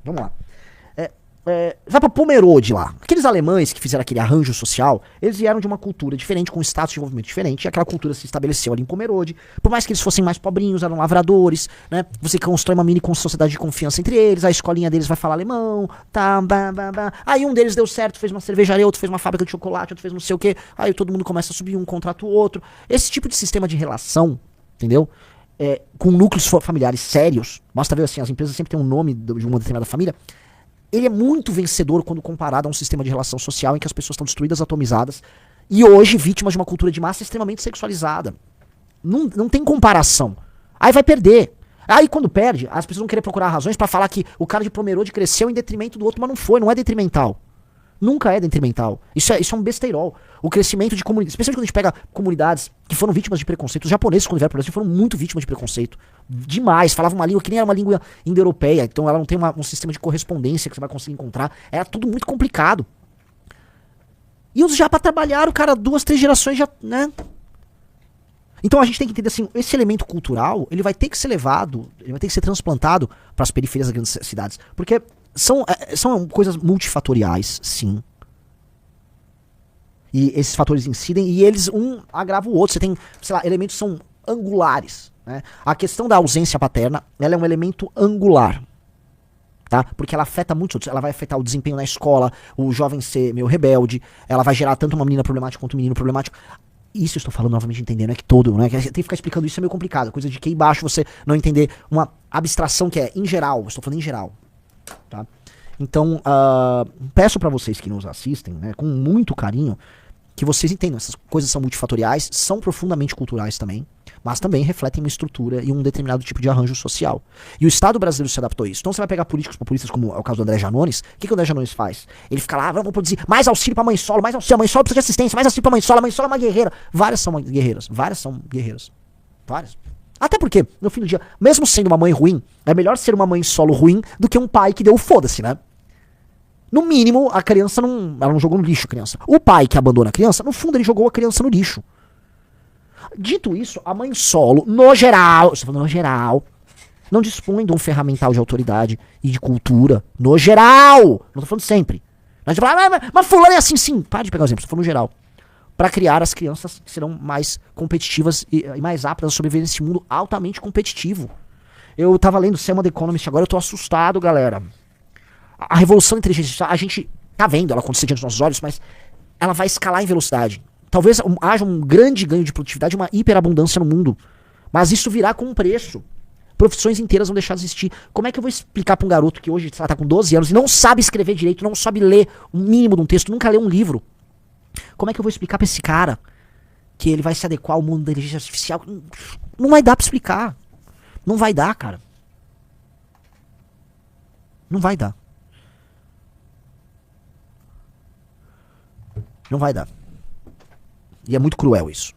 Vamos lá. Vai pra Pomerode lá. Aqueles alemães que fizeram aquele arranjo social, eles vieram de uma cultura diferente, com um status de desenvolvimento diferente, e aquela cultura se estabeleceu ali em Pomerode. Por mais que eles fossem mais pobrinhos, eram lavradores, né? Você constrói uma mini sociedade de confiança entre eles, a escolinha deles vai falar alemão, tá, Aí um deles deu certo, fez uma cervejaria, outro fez uma fábrica de chocolate, outro fez não sei o quê. Aí todo mundo começa a subir, um contrata o outro. Esse tipo de sistema de relação, entendeu? Com núcleos familiares sérios, basta ver assim, as empresas sempre têm um nome de uma determinada família. Ele é muito vencedor quando comparado a um sistema de relação social em que as pessoas estão destruídas, atomizadas, e hoje vítimas de uma cultura de massa extremamente sexualizada. Não tem comparação. Aí vai perder. Aí quando perde, as pessoas vão querer procurar razões pra falar que o cara de Pomerode cresceu em detrimento do outro, mas não foi, não é detrimental. Nunca é detrimental. Isso é um besteirol. O crescimento de comunidades, especialmente quando a gente pega comunidades que foram vítimas de preconceito. Os japoneses, quando vieram para o Brasil, foram muito vítimas de preconceito. Demais. Falavam uma língua que nem era uma língua indo-europeia. Então ela não tem um sistema de correspondência que você vai conseguir encontrar. Era tudo muito complicado. E os japa trabalharam, cara, 2, 3 gerações já, né? Então a gente tem que entender assim, esse elemento cultural, ele vai ter que ser levado, ele vai ter que ser transplantado para as periferias das grandes cidades. Porque são coisas multifatoriais, sim. E esses fatores incidem e eles um agrava o outro. Você tem, sei lá, elementos que são angulares, né? A questão da ausência paterna, ela é um elemento angular, tá? Porque ela afeta muito, ela vai afetar o desempenho na escola, o jovem ser meio rebelde, ela vai gerar tanto uma menina problemática quanto um menino problemático. Isso eu estou falando novamente entendendo, é que todo, né? Tem que ficar explicando isso é meio complicado, coisa de que aí embaixo você não entender uma abstração que é em geral, eu estou falando em geral, tá? Então, peço pra vocês que nos assistem, né, com muito carinho, que vocês entendam, essas coisas são multifatoriais, são profundamente culturais também, mas também refletem uma estrutura e um determinado tipo de arranjo social. E o Estado brasileiro se adaptou a isso. Então você vai pegar políticos populistas, como é o caso do André Janones, o que o André Janones faz? Ele fica lá, vamos produzir mais auxílio pra mãe solo, mais auxílio, a mãe solo precisa de assistência, mais auxílio pra a mãe solo é uma guerreira. Várias são guerreiras. Várias. Até porque, no fim do dia, mesmo sendo uma mãe ruim, é melhor ser uma mãe solo ruim do que um pai que deu foda-se, né? No mínimo, a criança ela não jogou no lixo, a criança. O pai que abandona a criança, no fundo ele jogou a criança no lixo. Dito isso, a mãe solo, no geral, estou falando no geral, não dispõe de um ferramental de autoridade e de cultura. No geral! Não tô falando sempre. Mas fulano é assim, sim. Para de pegar o exemplo, estou falando no geral. Para criar as crianças que serão mais competitivas e mais aptas a sobreviver nesse mundo altamente competitivo. Eu tava lendo Selma The Economist agora, eu tô assustado, galera. A revolução da inteligência artificial, a gente tá vendo ela acontecer diante dos nossos olhos, mas ela vai escalar em velocidade. Talvez haja um grande ganho de produtividade, uma hiperabundância no mundo. Mas isso virá com um preço. Profissões inteiras vão deixar de existir. Como é que eu vou explicar pra um garoto que hoje tá com 12 anos e não sabe escrever direito, não sabe ler o mínimo de um texto, nunca leu um livro? Como é que eu vou explicar pra esse cara que ele vai se adequar ao mundo da inteligência artificial? Não vai dar pra explicar. Não vai dar, cara. Não vai dar. Não vai dar. E é muito cruel isso.